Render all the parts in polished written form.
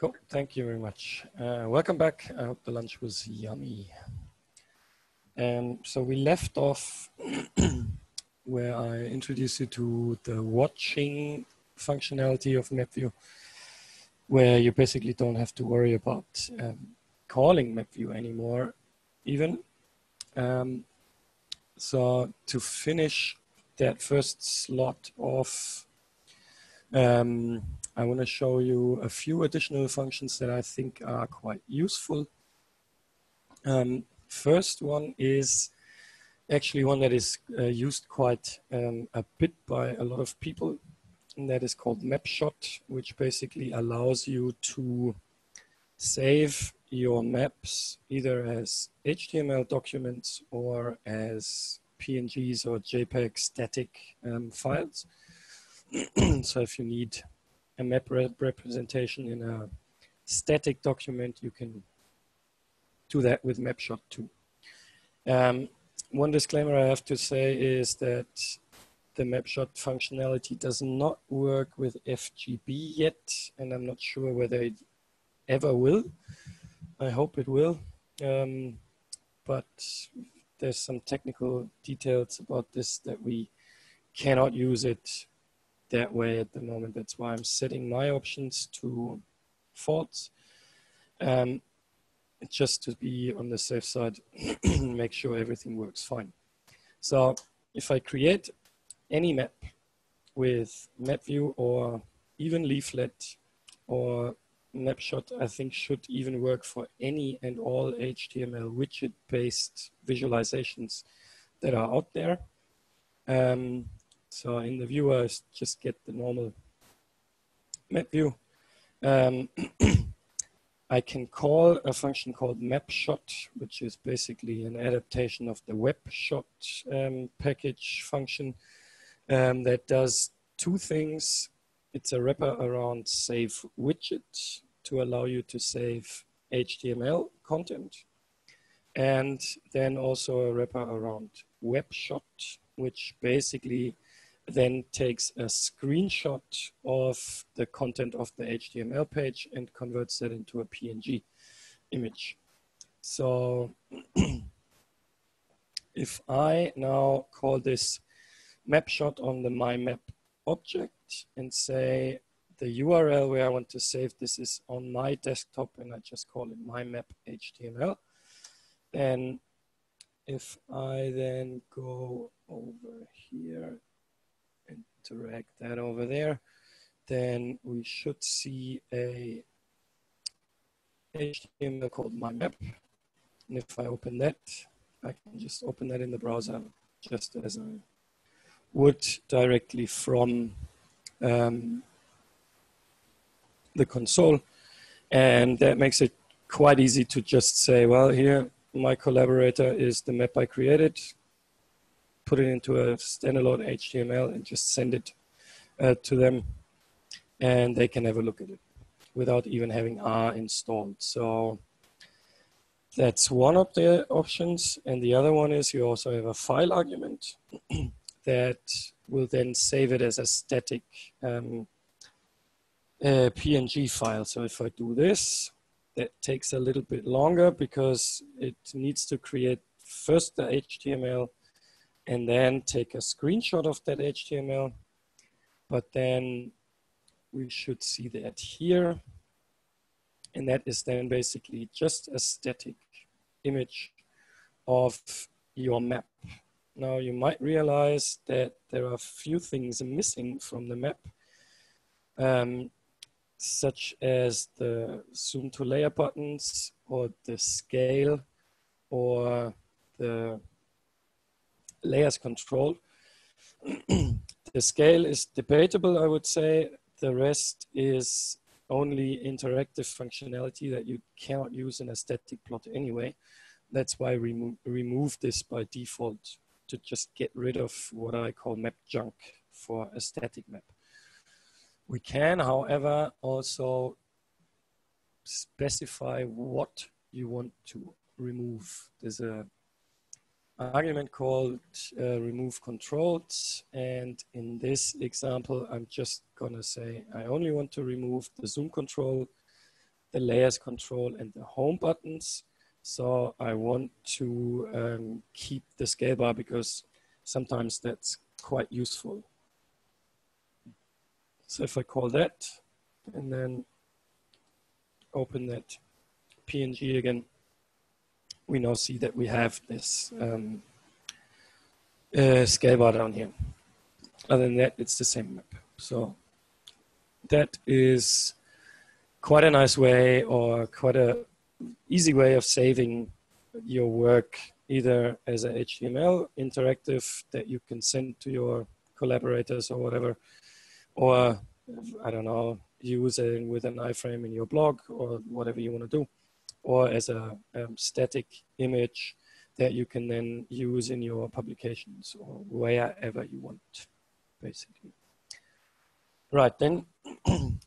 Cool. Thank you very much. Welcome back. I hope the lunch was yummy. So we left off where I introduced you to the watching functionality of MapView, where you basically don't have to worry about calling MapView anymore, even. So to finish that first slot off, I want to show you a few additional functions that I think are quite useful. First one is actually one that is used quite a bit by a lot of people, and that is called Mapshot, which basically allows you to save your maps either as HTML documents or as PNGs or JPEG static files. So if you need a map representation in a static document, you can do that with Mapshot too. One disclaimer I have to say is that the Mapshot functionality does not work with FGB yet, and I'm not sure whether it ever will. I hope it will, but there's some technical details about this that we cannot use it that way at the moment. That's why I'm setting my options to false, just to be on the safe side, make sure everything works fine. So if I create any map with MapView or even Leaflet or Mapshot, I think should even work for any and all HTML widget-based visualizations that are out there. So in the viewer, I just get the normal map view. I can call a function called Mapshot, which is basically an adaptation of the WebShot package function that does two things. It's a wrapper around save widget to allow you to save HTML content, and then also a wrapper around WebShot, which basically then takes a screenshot of the content of the HTML page and converts that into a PNG image. So if I now call this Mapshot on the MyMap object and say the URL where I want to save this is on my desktop, and I just call it MyMap HTML, then if I then go over here and drag that over there, then we should see a HTML called MyMap. And if I open that, I can just open that in the browser just as I would directly from the console. And that makes it quite easy to just say, well, here my collaborator is the map I created, put it into a standalone HTML and just send it to them, and they can have a look at it without even having R installed. So that's one of the options. And the other one is you also have a file argument that will then save it as a static PNG file. So if I do this, that takes a little bit longer because it needs to create first the HTML and then take a screenshot of that HTML. But then we should see that here. And that is then basically just a static image of your map. Now you might realize that there are a few things missing from the map, such as the zoom to layer buttons or the scale or the layers control. The scale is debatable, I would say. The rest is only interactive functionality that you cannot use in a static plot anyway. That's why we remove this by default to just get rid of what I call map junk for a static map. We can, however, also specify what you want to remove. There's an argument called remove controls, and in this example, I'm just gonna say I only want to remove the zoom control the layers control and the home buttons. So I want to keep the scale bar because sometimes that's quite useful. So if I call that and then open that PNG again, we now see that we have this scale bar down here. Other than that, it's the same map. So that is quite a nice way, or quite a easy way of saving your work, either as a HTML interactive that you can send to your collaborators or whatever, or I don't know, use it with an iframe in your blog or whatever you want to do, or as a static image that you can then use in your publications or wherever you want, basically. Right, then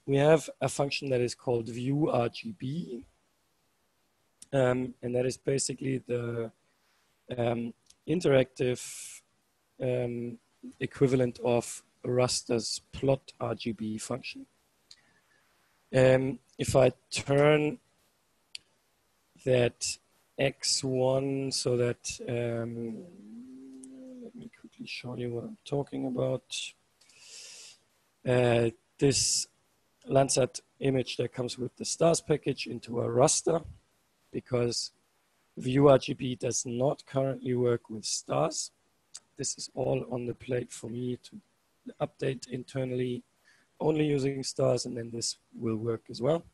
we have a function that is called ViewRGB, and that is basically the interactive equivalent of raster's plot RGB function. If I turn that X1 so that, let me quickly show you what I'm talking about. This Landsat image that comes with the stars package into a raster, because ViewRGB does not currently work with stars. This is all on the plate for me to update internally, only using stars, and then this will work as well.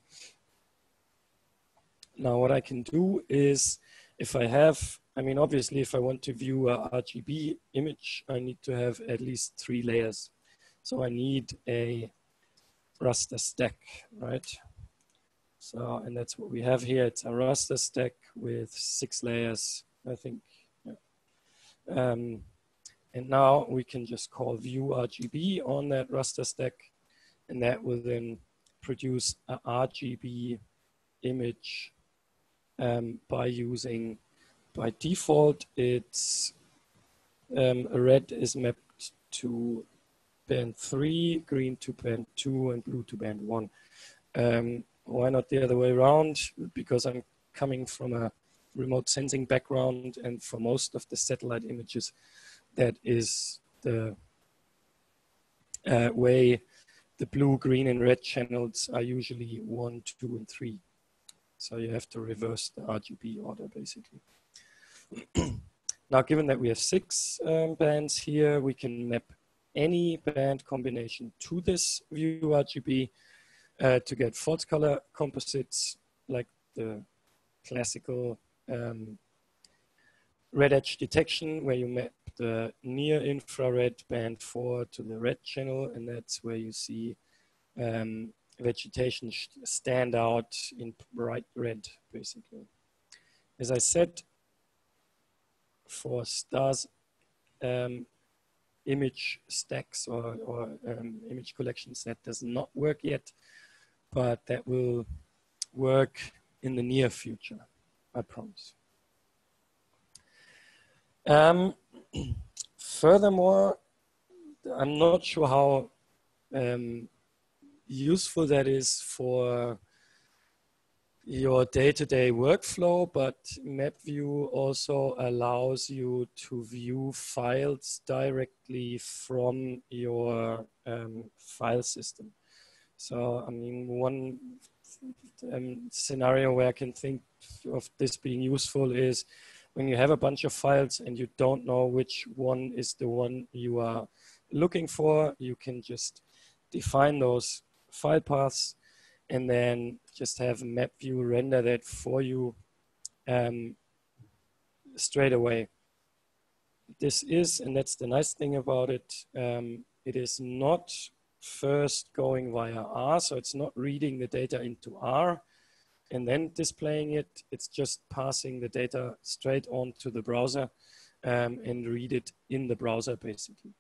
Now what I can do is, if I have, I mean, obviously if I want to view a RGB image, I need to have at least 3 layers. So I need a raster stack, right? So, and that's what we have here. It's a raster stack with 6 layers, I think. Yeah. And now we can just call ViewRGB on that raster stack, and that will then produce a RGB image by using, by default, it's red is mapped to band 3, green to band 2, and blue to band 1. Why not the other way around? Because I'm coming from a remote sensing background, and for most of the satellite images, that is the way the blue, green, and red channels are usually 1, 2, and 3. So you have to reverse the RGB order, basically. Now, given that we have 6 bands here, we can map any band combination to this ViewRGB to get false color composites, like the classical red edge detection, where you map the near infrared band 4 to the red channel, and that's where you see vegetation stand out in bright red, basically. As I said, for stars image stacks or image collections, that does not work yet, but that will work in the near future, I promise. Furthermore, I'm not sure how useful that is for your day-to-day workflow, but MapView also allows you to view files directly from your file system. So, I mean, one scenario where I can think of this being useful is when you have a bunch of files and you don't know which one is the one you are looking for, you can just define those file paths and then just have MapView render that for you straight away. This is, and that's the nice thing about it, it is not first going via R, so it's not reading the data into R and then displaying it. It's just passing the data straight onto the browser and read it in the browser, basically.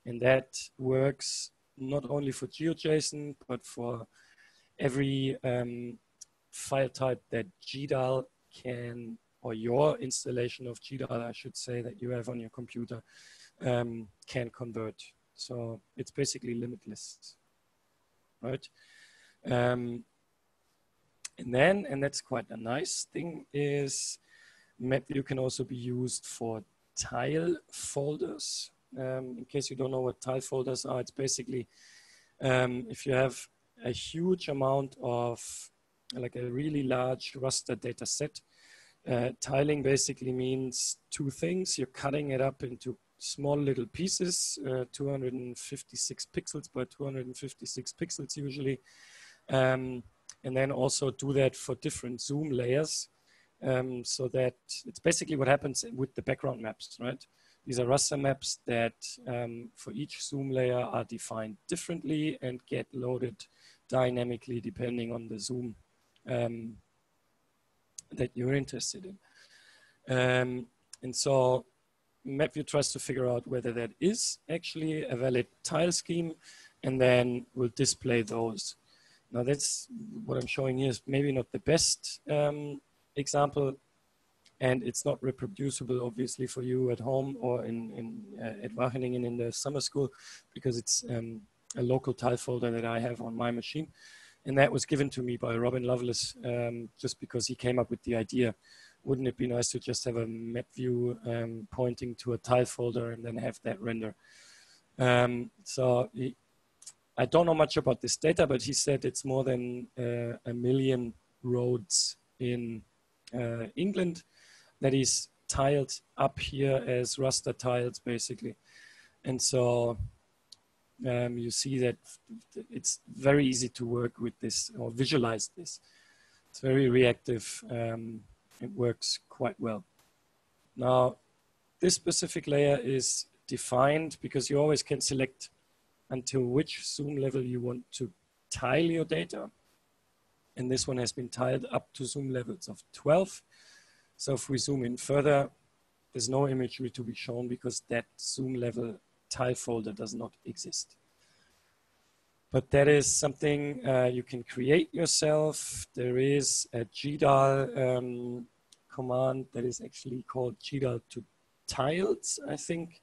And that works not only for GeoJSON, but for every file type that GDAL can, or your installation of GDAL, I should say, that you have on your computer, can convert. So it's basically limitless, right? And then, and that's quite a nice thing, is MapView can also be used for tile folders. In case you don't know what tile folders are, it's basically if you have a huge amount of, like a really large raster data set, tiling basically means two things. You're cutting it up into small little pieces, 256 pixels by 256 pixels usually. And then also do that for different zoom layers. So that it's basically what happens with the background maps, right? These are raster maps that for each zoom layer are defined differently and get loaded dynamically depending on the zoom that you're interested in. And so MapView tries to figure out whether that is actually a valid tile scheme, and then will display those. Now that's what I'm showing here is maybe not the best example, and it's not reproducible obviously for you at home or at Wageningen in the summer school, because it's a local tile folder that I have on my machine. And that was given to me by Robin Lovelace just because he came up with the idea. Wouldn't it be nice to just have a map view pointing to a tile folder and then have that render? I don't know much about this data, but he said it's more than 1 million roads in England that is tiled up here as raster tiles, basically. And so you see that it's very easy to work with this or visualize this. It's very reactive. It works quite well. Now, this specific layer is defined because you always can select until which zoom level you want to tile your data. And this one has been tiled up to zoom levels of 12. So if we zoom in further, there's no imagery to be shown because that zoom level tile folder does not exist. But that is something you can create yourself. There is a GDAL command that is actually called GDAL to tiles, I think,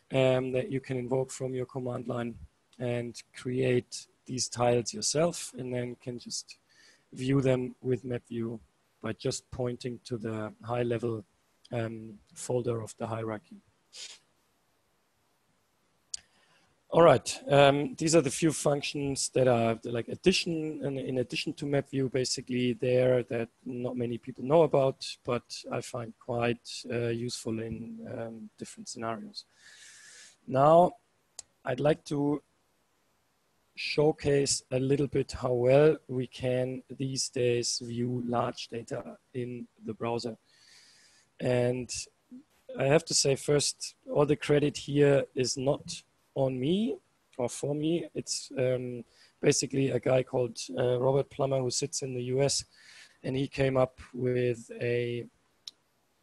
that you can invoke from your command line and create these tiles yourself, and then can just view them with MapView by just pointing to the high level folder of the hierarchy. All right, these are the few functions that are like addition, and in addition to MapView, basically there that not many people know about, but I find quite useful in different scenarios. Now, I'd like to showcase a little bit how well we can these days view large data in the browser. And I have to say first, all the credit here is not on me or for me. It's basically a guy called Robert Plummer who sits in the US, and he came up with a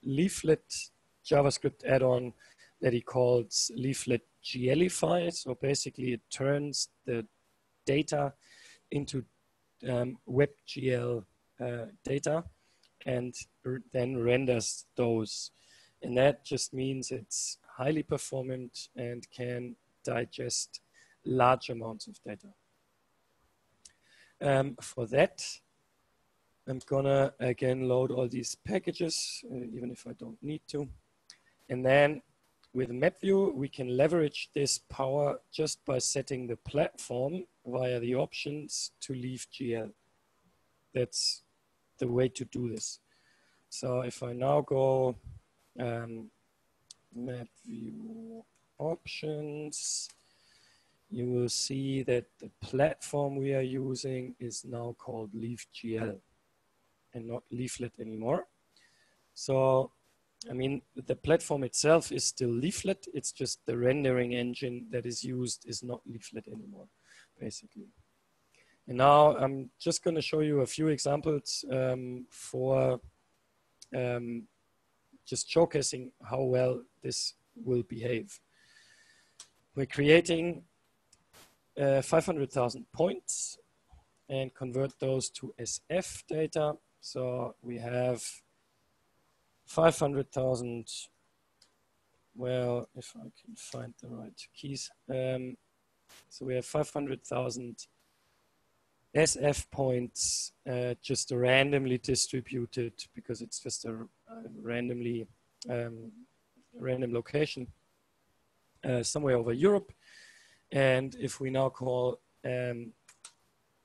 leaflet JavaScript add-on that he calls leaflet GLify. So basically it turns the data into WebGL data and then renders those. And that just means it's highly performant and can digest large amounts of data. For that, I'm gonna again load all these packages, even if I don't need to. And then with MapView, we can leverage this power just by setting the platform via the options to leave GL. That's the way to do this. So if I now go MapView options, you will see that the platform we are using is now called LeafGL and not leaflet anymore. So, I mean, the platform itself is still leaflet. It's just the rendering engine that is used is not leaflet anymore, basically. And now I'm just going to show you a few examples for just showcasing how well this will behave. We're creating 500,000 points and convert those to SF data. So we have 500,000, well, if I can find the right keys. So we have 500,000 SF points just randomly distributed because it's just a randomly random location somewhere over Europe. And if we now call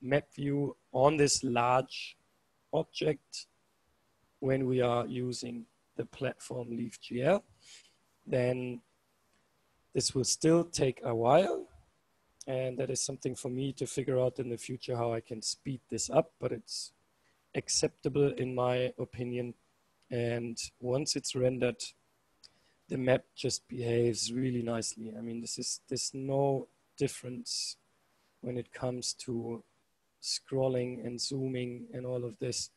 map view on this large object when we are using the platform LeafGL, then this will still take a while. And that is something for me to figure out in the future how I can speed this up, but it's acceptable in my opinion. And once it's rendered, the map just behaves really nicely. I mean, there's no difference when it comes to scrolling and zooming and all of this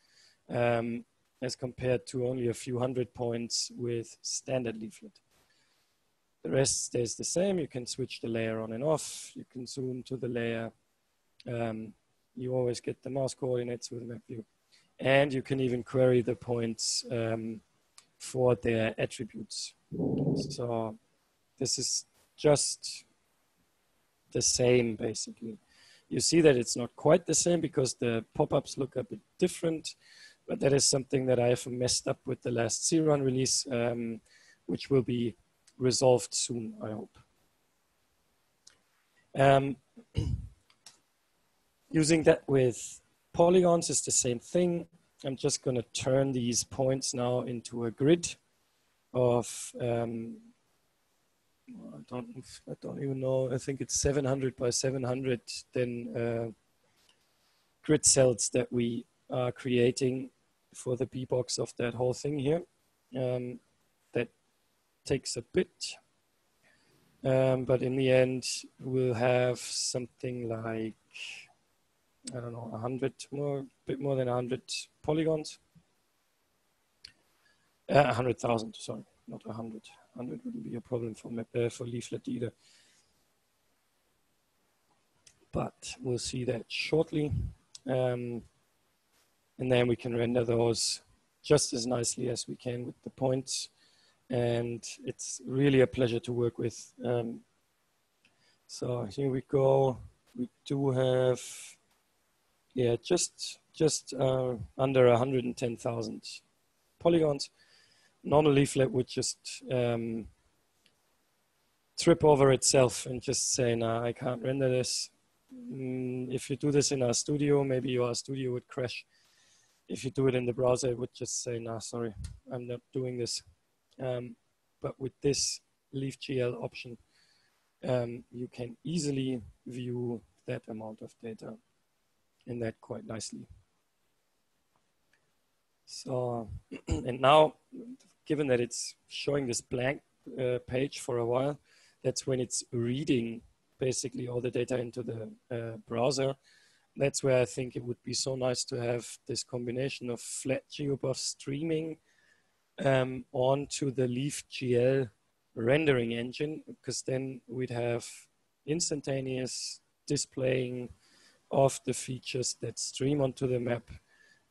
as compared to only a few hundred points with standard leaflet. The rest stays the same. You can switch the layer on and off. You can zoom to the layer. You always get the mouse coordinates with MapView. And you can even query the points for their attributes. So this is just the same, basically. You see that it's not quite the same because the pop-ups look a bit different, but that is something that I have messed up with the last C-Run release, which will be resolved soon, I hope. Using that with polygons is the same thing. I'm just going to turn these points now into a grid of, I don't even know, I think it's 700 by 700 then grid cells that we are creating for the B box of that whole thing here. That takes a bit, but in the end we'll have something like, I don't know, 100 more, bit more than 100 polygons. 100,000, sorry, not 100. 100 wouldn't be a problem for leaflet either. But we'll see that shortly. And then we can render those just as nicely as we can with the points. And it's really a pleasure to work with. So here we go. We do have, yeah, just under 110,000 polygons. Normal leaflet would just trip over itself and just say, nah, I can't render this. If you do this in our studio, maybe your studio would crash. If you do it in the browser, it would just say, nah, sorry, I'm not doing this. But with this LeafGL option, you can easily view that amount of data in that quite nicely. So, and now, given that it's showing this blank page for a while, that's when it's reading basically all the data into the browser. That's where I think it would be so nice to have this combination of flat GeoBuff streaming onto the LeafGL rendering engine, because then we'd have instantaneous displaying of the features that stream onto the map,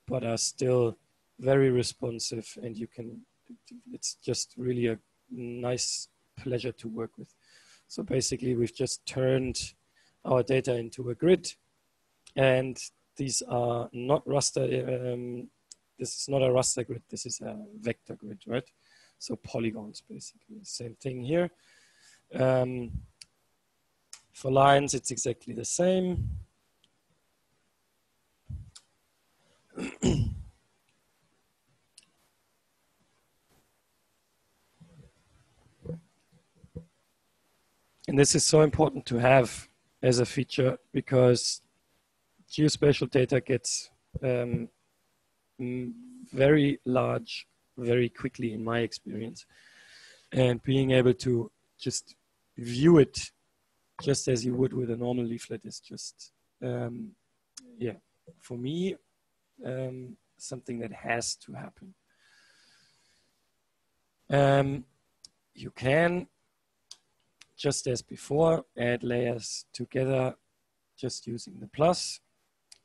but are still very responsive, and you can, it's just really a nice pleasure to work with. So basically we've just turned our data into a grid, and these are not raster, this is not a raster grid, this is a vector grid, right? So polygons, basically. Same thing here. For lines, it's exactly the same. And this is so important to have as a feature, because geospatial data gets very large very quickly in my experience, and being able to just view it just as you would with a normal leaflet is just yeah, for me something that has to happen. You can, just as before, add layers together just using the plus.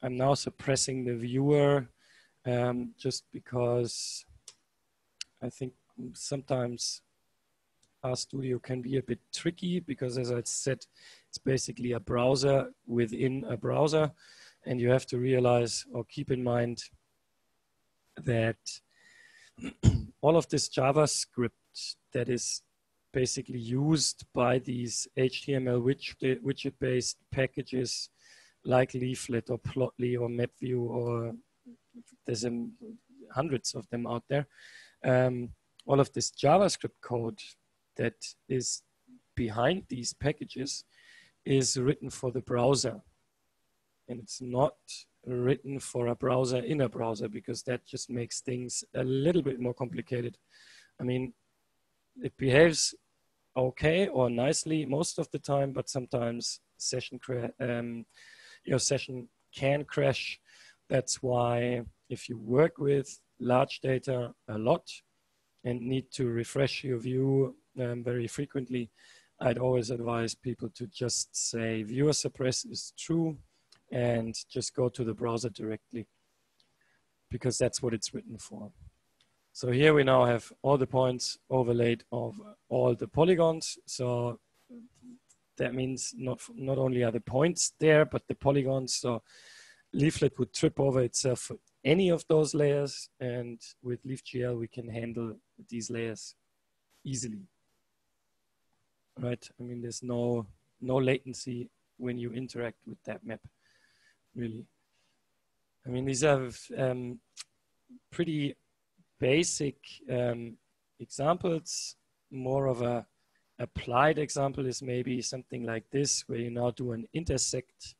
I'm now suppressing the viewer just because I think sometimes RStudio can be a bit tricky, because as I said, it's basically a browser within a browser, And you have to realize or keep in mind that all of this JavaScript that is basically used by these HTML widget-based packages like Leaflet or Plotly or MapView, or there's hundreds of them out there. All of this JavaScript code that is behind these packages is written for the browser. And it's not written for a browser in a browser, because that just makes things a little bit more complicated. I mean, it behaves okay or nicely most of the time, but sometimes your session can crash. That's why if you work with large data a lot and need to refresh your view very frequently, I'd always advise people to just say viewer suppress is true and just go to the browser directly, because that's what it's written for. So here we now have all the points overlaid over all the polygons. So that means not only are the points there, but the polygons. So Leaflet would trip over itself for any of those layers, and with LeafGL we can handle these layers easily. Right? I mean, there's no latency when you interact with that map, really. I mean, these are pretty basic examples. More of a applied example is maybe something like this, where you now do an intersect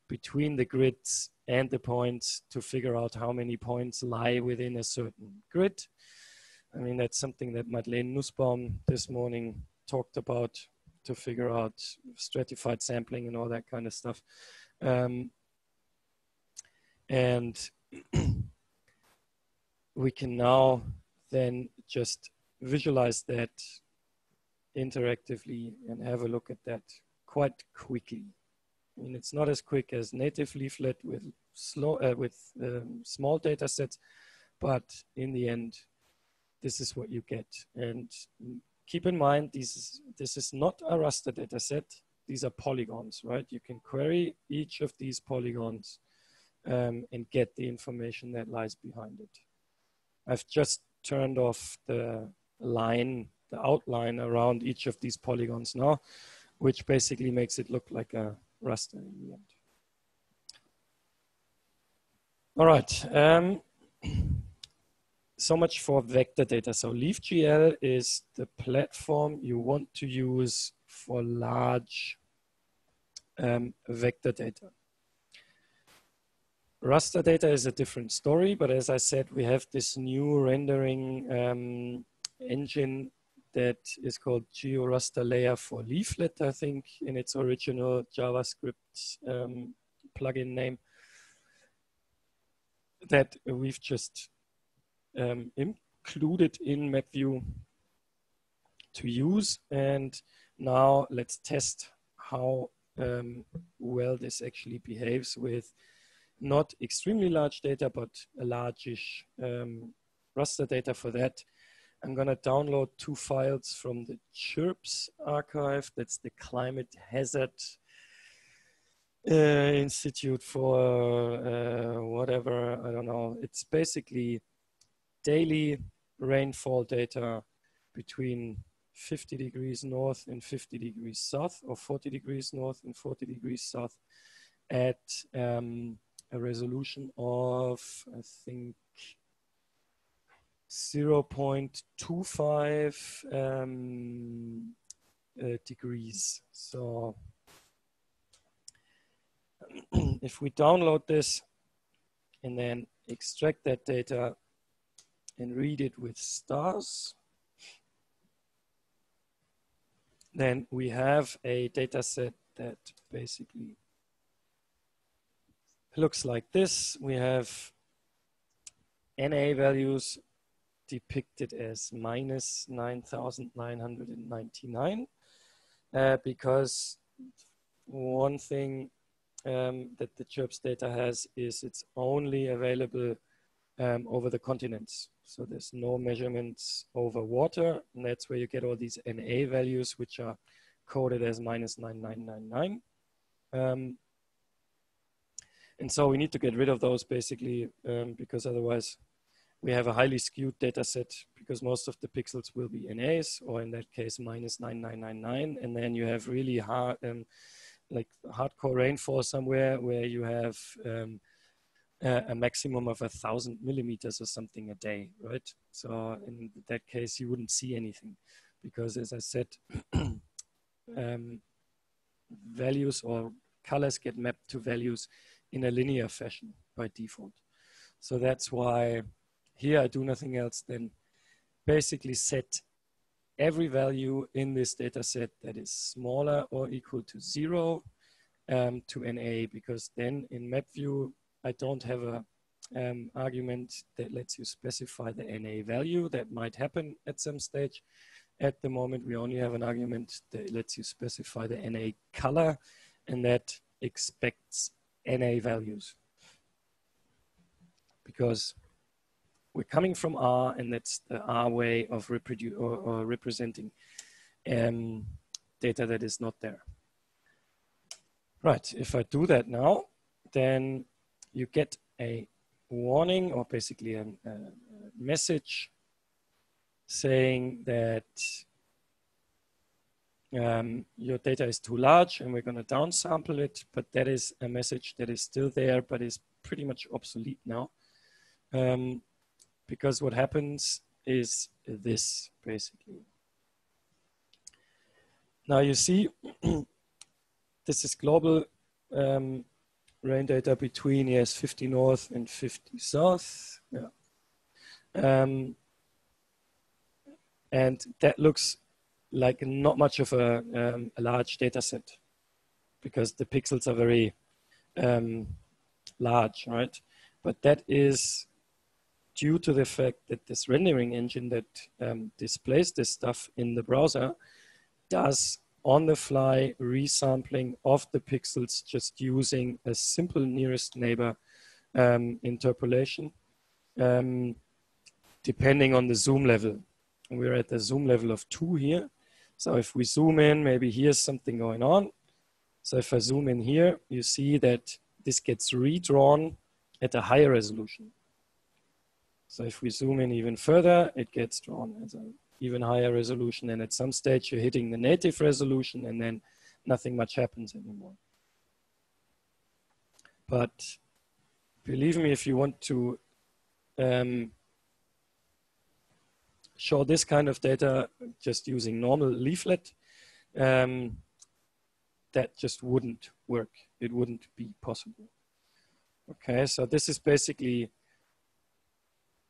between the grids and the points to figure out how many points lie within a certain grid. I mean, that's something that Madeleine Nussbaum this morning talked about, to figure out stratified sampling and all that kind of stuff. And we can now then just visualize that interactively and have a look at that quite quickly. I mean, it's not as quick as native Leaflet with small data sets, but in the end, this is what you get. And keep in mind, this is not a raster data set. These are polygons, right? You can query each of these polygons and get the information that lies behind it. I've just turned off the outline around each of these polygons now, which basically makes it look like a raster in the end. All right. So much for vector data. So LeafGL is the platform you want to use for large vector data. Raster data is a different story, but as I said, we have this new rendering engine that is called GeoRaster Layer for Leaflet, I think, in its original JavaScript plugin name, that we've just included in MapView to use. And now let's test how well this actually behaves with not extremely large data, but a largish raster data. For that, I'm going to download 2 files from the CHIRPS archive. That's the Climate Hazard Institute for whatever, I don't know. It's basically daily rainfall data between 50 degrees north and 50 degrees south, or 40 degrees north and 40 degrees south, at a resolution of, I think, 0.25 degrees. So if we download this and then extract that data and read it with stars, then we have a data set that basically looks like this. We have NA values depicted as minus 9,999 because one thing that the CHIRPS data has is it's only available over the continents. So there's no measurements over water, and that's where you get all these NA values, which are coded as minus 9999. And so we need to get rid of those basically, because otherwise we have a highly skewed data set, because most of the pixels will be NAs, or in that case minus 9999, and then you have really hard, like hardcore rainfall somewhere where you have a maximum of 1,000 millimeters or something a day, right? So in that case, you wouldn't see anything, because as I said, values or colors get mapped to values in a linear fashion by default. So that's why here I do nothing else than basically set every value in this data set that is smaller or equal to 0 to NA, because then in MapView, I don't have a argument that lets you specify the NA value. That might happen at some stage. At the moment, we only have an argument that lets you specify the NA color, and that expects NA values. Because we're coming from R, and that's the R way of representing data that is not there. Right, if I do that now, then you get a warning, or basically a message saying that your data is too large and we're going to downsample it, but that is a message that is still there, but is pretty much obsolete now. Because what happens is this, basically. Now you see, this is global rain data between, yes, 50 north and 50 south. Yeah. And that looks like not much of a large data set, because the pixels are very large, right? But that is due to the fact that this rendering engine that displays this stuff in the browser does on-the-fly resampling of the pixels just using a simple nearest neighbor interpolation, depending on the zoom level. We're at the zoom level of 2 here. So if we zoom in, maybe here's something going on. So if I zoom in here, you see that this gets redrawn at a higher resolution. So if we zoom in even further, it gets drawn at an even higher resolution. And at some stage, you're hitting the native resolution, and then nothing much happens anymore. But believe me, if you want to show this kind of data just using normal leaflet, that just wouldn't work. It wouldn't be possible. Okay, so this is basically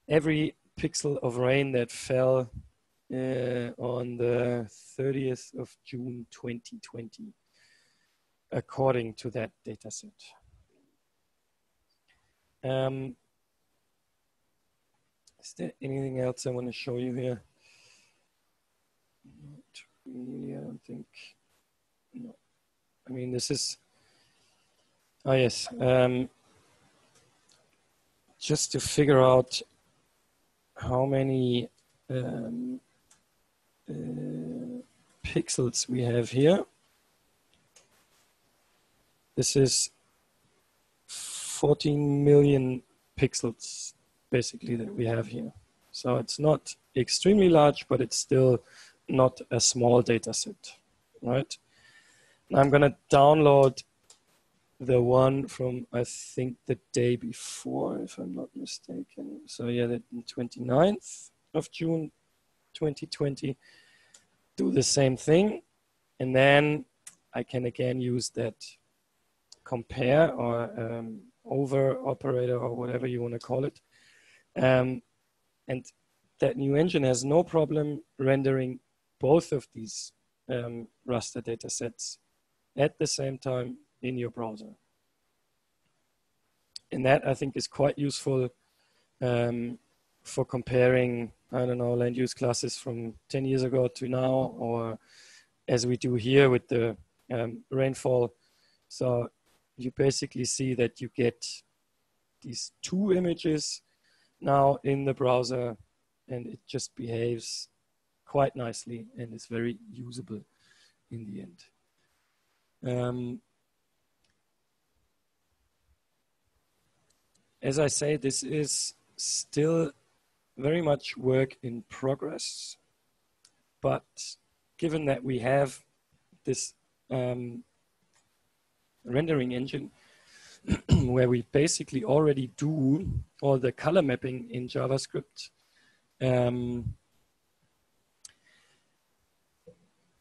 every pixel of rain that fell on the 30th of June 2020, according to that data set. Is there anything else I want to show you here? Not really, I don't think. No. I mean, this is, oh yes, just to figure out how many pixels we have here. This is 14 million pixels basically that we have here. So it's not extremely large, but it's still not a small data set, right? Now I'm going to download the one from, I think, the day before, if I'm not mistaken. So yeah, the 29th of June 2020. Do the same thing, and then I can again use that compare or over operator or whatever you want to call it. And that new engine has no problem rendering both of these raster data sets at the same time in your browser. And that, I think, is quite useful for comparing, I don't know, land use classes from 10 years ago to now, or as we do here with the rainfall. So you basically see that you get these two images now in the browser, and it just behaves quite nicely and is very usable in the end. as I say, this is still very much work in progress, but given that we have this rendering engine where we basically already do all the color mapping in JavaScript,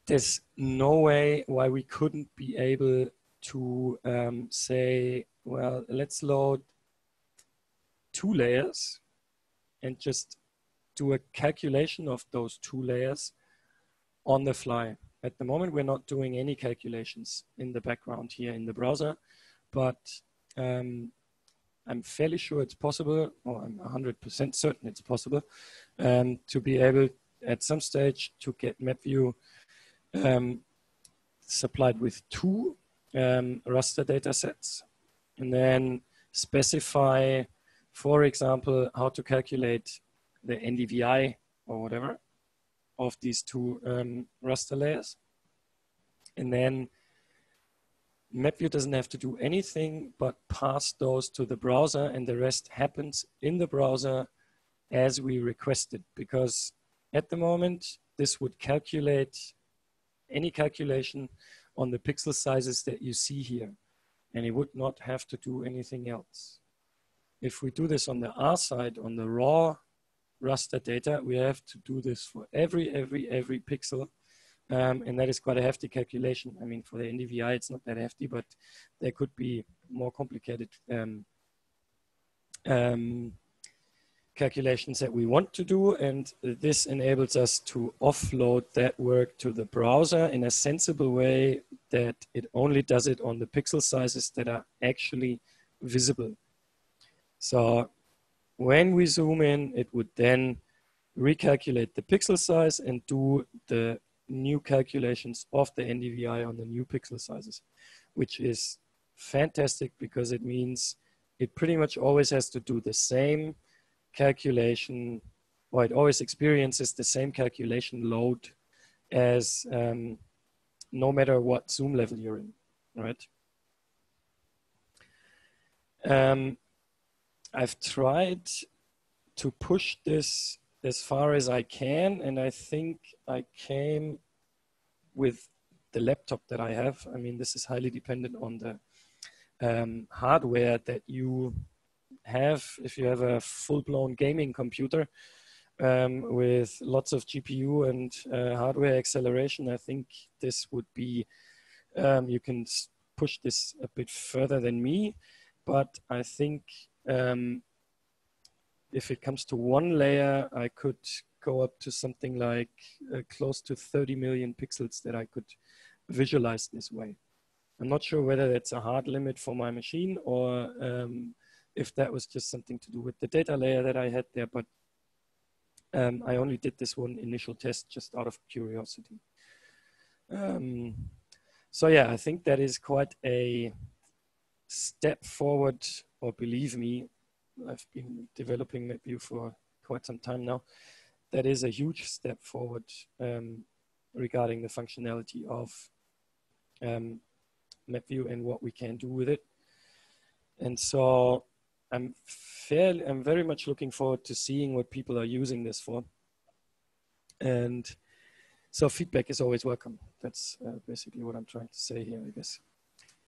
there's no way why we couldn't be able to say, well, let's load 2 layers and just do a calculation of those 2 layers on the fly. At the moment, we're not doing any calculations in the background here in the browser, but I'm fairly sure it's possible, or I'm 100% certain it's possible, to be able at some stage to get MapView supplied with 2 raster data sets, and then specify, for example, how to calculate the NDVI or whatever of these 2 raster layers. And then MapView doesn't have to do anything but pass those to the browser, and the rest happens in the browser as we requested, because at the moment this would calculate any calculation on the pixel sizes that you see here, and it would not have to do anything else. If we do this on the R side, on the raw raster data, we have to do this for every pixel, and that is quite a hefty calculation. I mean, for the NDVI, it's not that hefty, but there could be more complicated calculations that we want to do, and this enables us to offload that work to the browser in a sensible way that it only does it on the pixel sizes that are actually visible. So when we zoom in, it would then recalculate the pixel size and do the new calculations of the NDVI on the new pixel sizes, which is fantastic because it means it pretty much always has to do the same calculation, or it always experiences the same calculation load as no matter what zoom level you're in, right? I've tried to push this as far as I can, and I think I came with the laptop that I have. I mean, this is highly dependent on the hardware that you have. If you have a full-blown gaming computer with lots of GPU and hardware acceleration, I think this would be, you can push this a bit further than me, but I think if it comes to 1 layer, I could go up to something like close to 30 million pixels that I could visualize this way. I'm not sure whether that's a hard limit for my machine or if that was just something to do with the data layer that I had there, but I only did this one initial test just out of curiosity. So yeah, I think that is quite a step forward, or believe me, I've been developing MapView for quite some time now. That is a huge step forward regarding the functionality of MapView and what we can do with it. And so I'm very much looking forward to seeing what people are using this for. And so feedback is always welcome. That's basically what I'm trying to say here, I guess.